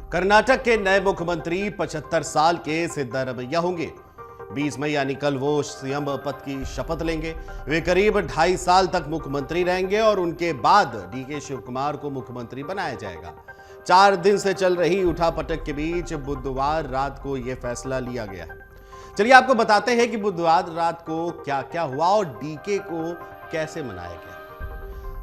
कर्नाटक के नए मुख्यमंत्री 75 साल के सिद्धारमैया होंगे। 20 मई यानी कल वो सीएम पद की शपथ लेंगे। वे करीब 2.5 साल तक मुख्यमंत्री रहेंगे और उनके बाद डीके शिवकुमार को मुख्यमंत्री बनाया जाएगा। 4 दिन से चल रही उठापटक के बीच बुधवार रात को यह फैसला लिया गया है। चलिए आपको बताते हैं कि बुधवार रात को क्या क्या हुआ और डीके को कैसे मनाया गया।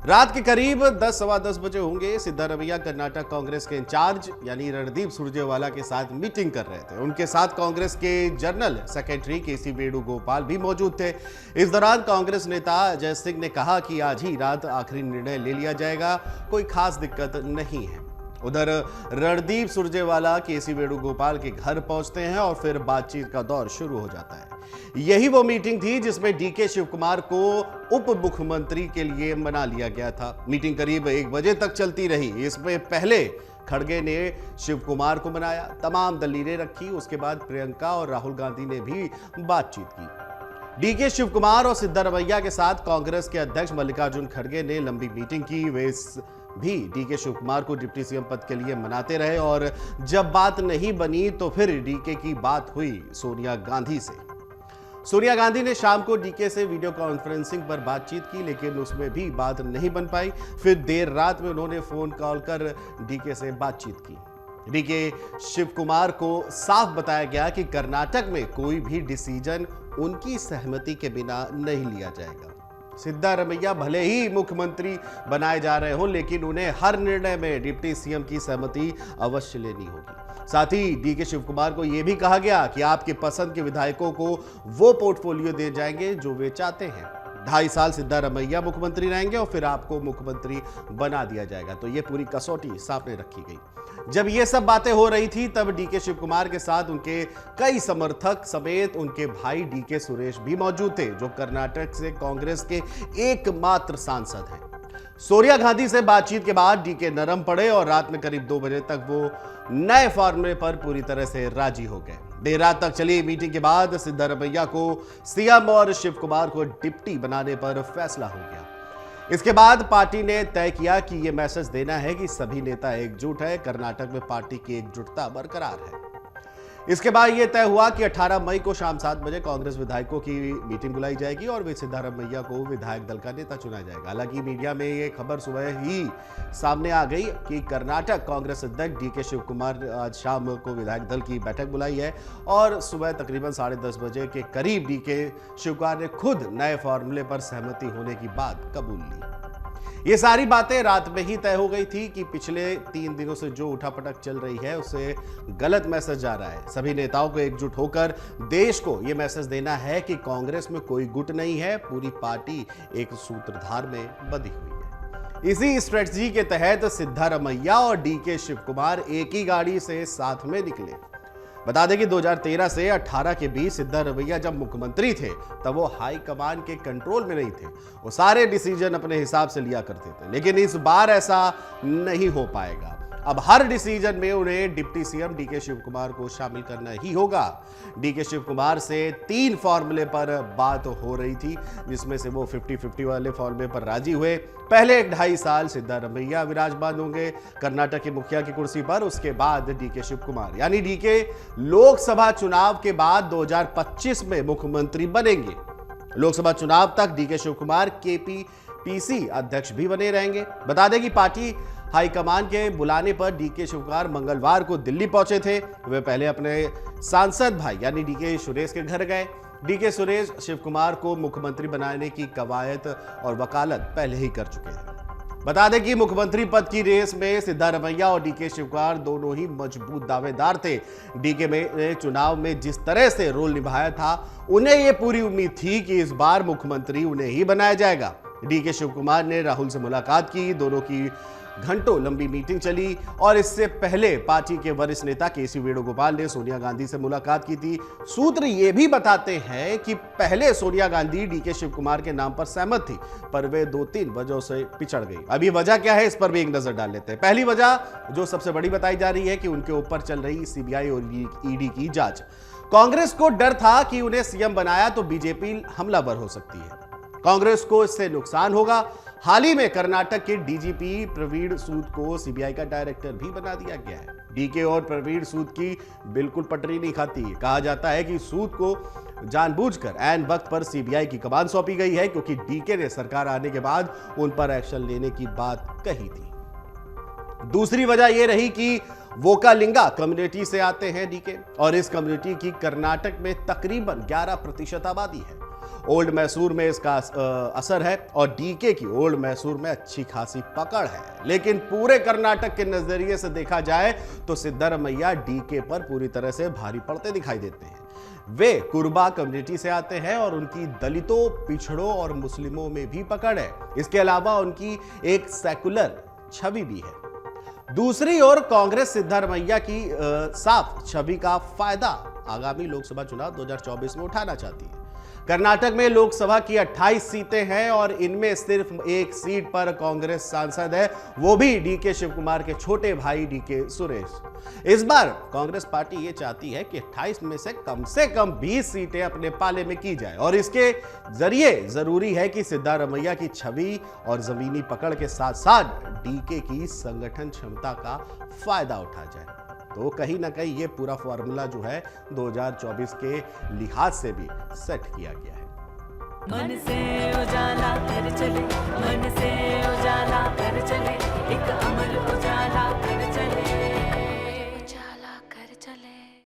रात के करीब 10 सवा 10 बजे होंगे। सिद्धारमैया कर्नाटक कांग्रेस के इंचार्ज यानी रणदीप सुरजेवाला के साथ मीटिंग कर रहे थे। उनके साथ कांग्रेस के जनरल सेक्रेटरी केसी वेणुगोपाल भी मौजूद थे। इस दौरान कांग्रेस नेता अजय सिंह ने कहा कि आज ही रात आखिरी निर्णय ले लिया जाएगा, कोई खास दिक्कत नहीं है। उधर रणदीप सुरजेवाला केसी वेणुगोपाल के घर पहुंचते हैं और फिर बातचीत का दौर शुरू हो जाता है। यही वो मीटिंग थी जिसमें डीके शिवकुमार को उप मुख्यमंत्री के लिए मना लिया गया था। मीटिंग करीब 1 बजे तक चलती रही। इसमें पहले खड़गे ने शिवकुमार को मनाया, तमाम दलीलें रखी। उसके बाद प्रियंका और राहुल गांधी ने भी बातचीत की। डीके शिवकुमार और सिद्धारमैया के साथ कांग्रेस के अध्यक्ष मल्लिकार्जुन खड़गे ने लंबी मीटिंग की। वे भी डीके शिवकुमार को डिप्टी सीएम पद के लिए मनाते रहे और जब बात नहीं बनी तो फिर डीके की बात हुई सोनिया गांधी से। सोनिया गांधी ने शाम को डीके से वीडियो कॉन्फ्रेंसिंग पर बातचीत की, लेकिन उसमें भी बात नहीं बन पाई। फिर देर रात में उन्होंने फोन कॉल कर डीके से बातचीत की। डीके शिवकुमार को साफ बताया गया कि कर्नाटक में कोई भी डिसीजन उनकी सहमति के बिना नहीं लिया जाएगा। सिद्धारमैया भले ही मुख्यमंत्री बनाए जा रहे हों, लेकिन उन्हें हर निर्णय में डिप्टी सीएम की सहमति अवश्य लेनी होगी। साथ ही डीके शिवकुमार को यह भी कहा गया कि आपके पसंद के विधायकों को वो पोर्टफोलियो दे जाएंगे जो वे चाहते हैं। 2.5 साल सिद्धारमैया मुख्यमंत्री रहेंगे और फिर आपको मुख्यमंत्री बना दिया जाएगा। तो ये पूरी कसौटी सामने रखी गई। जब ये सब बातें हो रही थी तब डीके शिवकुमार के साथ उनके कई समर्थक समेत उनके भाई डीके सुरेश भी मौजूद थे, जो कर्नाटक से कांग्रेस के एकमात्र सांसद हैं। सोनिया गांधी से बातचीत के बाद डीके नरम पड़े और रात में करीब 2 बजे तक वो नए फॉर्मूले पर पूरी तरह से राजी हो गए। देर रात तक चली मीटिंग के बाद सिद्धारमैया को सीएम और शिवकुमार को डिप्टी बनाने पर फैसला हो गया। इसके बाद पार्टी ने तय किया कि यह मैसेज देना है कि सभी नेता एकजुट है, कर्नाटक में पार्टी की एकजुटता बरकरार है। इसके बाद यह तय हुआ कि 18 मई को शाम 7 बजे कांग्रेस विधायकों की मीटिंग बुलाई जाएगी और वे सिद्धारमैया को विधायक दल का नेता चुना जाएगा। हालांकि मीडिया में यह खबर सुबह ही सामने आ गई कि कर्नाटक कांग्रेस अध्यक्ष डीके शिवकुमार आज शाम को विधायक दल की बैठक बुलाई है और सुबह तकरीबन 10:30 बजे के करीब डीके शिवकुमार ने खुद नए फॉर्मूले पर सहमति होने की बात कबूल ली। ये सारी बातें रात में ही तय हो गई थी कि पिछले 3 दिनों से जो उठापटक चल रही है उससे गलत मैसेज जा रहा है। सभी नेताओं को एकजुट होकर देश को यह मैसेज देना है कि कांग्रेस में कोई गुट नहीं है, पूरी पार्टी एक सूत्रधार में बंधी हुई है। इसी स्ट्रेटजी के तहत सिद्धारमैया और डीके शिवकुमार एक ही गाड़ी से साथ में निकले। बता दें कि 2013 से 18 के बीच सिद्धारमैया जब मुख्यमंत्री थे तब वो हाई कमान के कंट्रोल में नहीं थे। वो सारे डिसीजन अपने हिसाब से लिया करते थे, लेकिन इस बार ऐसा नहीं हो पाएगा। अब हर डिसीजन में उन्हें डिप्टी सीएम डीके शिवकुमार को शामिल करना ही होगा। डीके शिवकुमार से 3 फॉर्मूले पर बात हो रही थी, जिसमें से वो 50-50 वाले फॉर्मूले पर राजी हुए। पहले 2.5 साल सिद्धारमैया विराजमान होंगे कर्नाटक के मुखिया की कुर्सी पर, उसके बाद डीके शिवकुमार यानी डीके लोकसभा चुनाव के बाद 2025 में मुख्यमंत्री बनेंगे। लोकसभा चुनाव तक डीके शिवकुमार केपीपीसी अध्यक्ष भी बने रहेंगे। बता दें कि पार्टी हाईकमान के बुलाने पर डीके शिवकुमार मंगलवार को दिल्ली पहुंचे थे। वे पहले अपने सांसद भाई यानी डीके सुरेश के घर गए। डीके सुरेश शिवकुमार को मुख्यमंत्री बनाने की कवायद और वकालत पहले ही कर चुके हैं। बता दें कि मुख्यमंत्री पद की रेस में सिद्धारमैया और डीके शिवकुमार दोनों ही मजबूत दावेदार थे। डीके में चुनाव में जिस तरह से रोल निभाया था, उन्हें यह पूरी उम्मीद थी कि इस बार मुख्यमंत्री उन्हें ही बनाया जाएगा। डीके शिवकुमार ने राहुल से मुलाकात की, दोनों की घंटों लंबी मीटिंग चली और इससे पहले पार्टी के वरिष्ठ नेता केसी वेणुगोपाल ने सोनिया गांधी से मुलाकात की थी। सूत्र ये भी बताते हैं कि पहले सोनिया गांधी डीके शिवकुमार के नाम पर सहमत थी, पर वे 2-3 वजहों से पिछड़ गई। अभी वजह क्या है, इस पर भी एक नजर डाल लेते हैं। पहली वजह जो सबसे बड़ी बताई जा रही है कि उनके ऊपर चल रही सीबीआई और ईडी की जांच। कांग्रेस को डर था कि उन्हें सीएम बनाया तो बीजेपी हमलावर हो सकती है, कांग्रेस को इससे नुकसान होगा। हाल ही में कर्नाटक के डीजीपी प्रवीण सूद को सीबीआई का डायरेक्टर भी बना दिया गया है। डीके और प्रवीण सूद की बिल्कुल पटरी नहीं खाती। कहा जाता है कि सूद को जानबूझकर ऐन वक्त पर सीबीआई की कमान सौंपी गई है, क्योंकि डीके ने सरकार आने के बाद उन पर एक्शन लेने की बात कही थी। दूसरी वजह यह रही कि वोकालिंगा कम्युनिटी से आते हैं डीके, और इस कम्युनिटी की कर्नाटक में तकरीबन 11% आबादी है। ओल्ड मैसूर में इसका असर है और डीके की ओल्ड मैसूर में अच्छी खासी पकड़ है। लेकिन पूरे कर्नाटक के नजरिए से देखा जाए तो सिद्धरमैया डीके पर पूरी तरह से भारी पड़ते दिखाई देते हैं। वे कुर्बा कम्युनिटी से आते हैं और उनकी दलितों, पिछड़ों और मुस्लिमों में भी पकड़ है। इसके अलावा उनकी एक सेकुलर छवि भी है। दूसरी ओर कांग्रेस सिद्धरमैया की साफ छवि का फायदा आगामी लोकसभा चुनाव 2024 में उठाना चाहती है। कर्नाटक में लोकसभा की 28 सीटें हैं और इनमें सिर्फ एक सीट पर कांग्रेस सांसद है, वो भी डीके शिव कुमार के छोटे भाई डीके सुरेश। इस बार कांग्रेस पार्टी ये चाहती है कि 28 में से कम 20 सीटें अपने पाले में की जाए, और इसके जरिए जरूरी है कि सिद्धरमैया की छवि और जमीनी पकड़ के साथ साथ डीके की संगठन क्षमता का फायदा उठा जाए। तो कहीं ना कहीं ये पूरा फॉर्मूला जो है 2024 के लिहाज से भी सेट किया गया है। मन से उजाला कर चले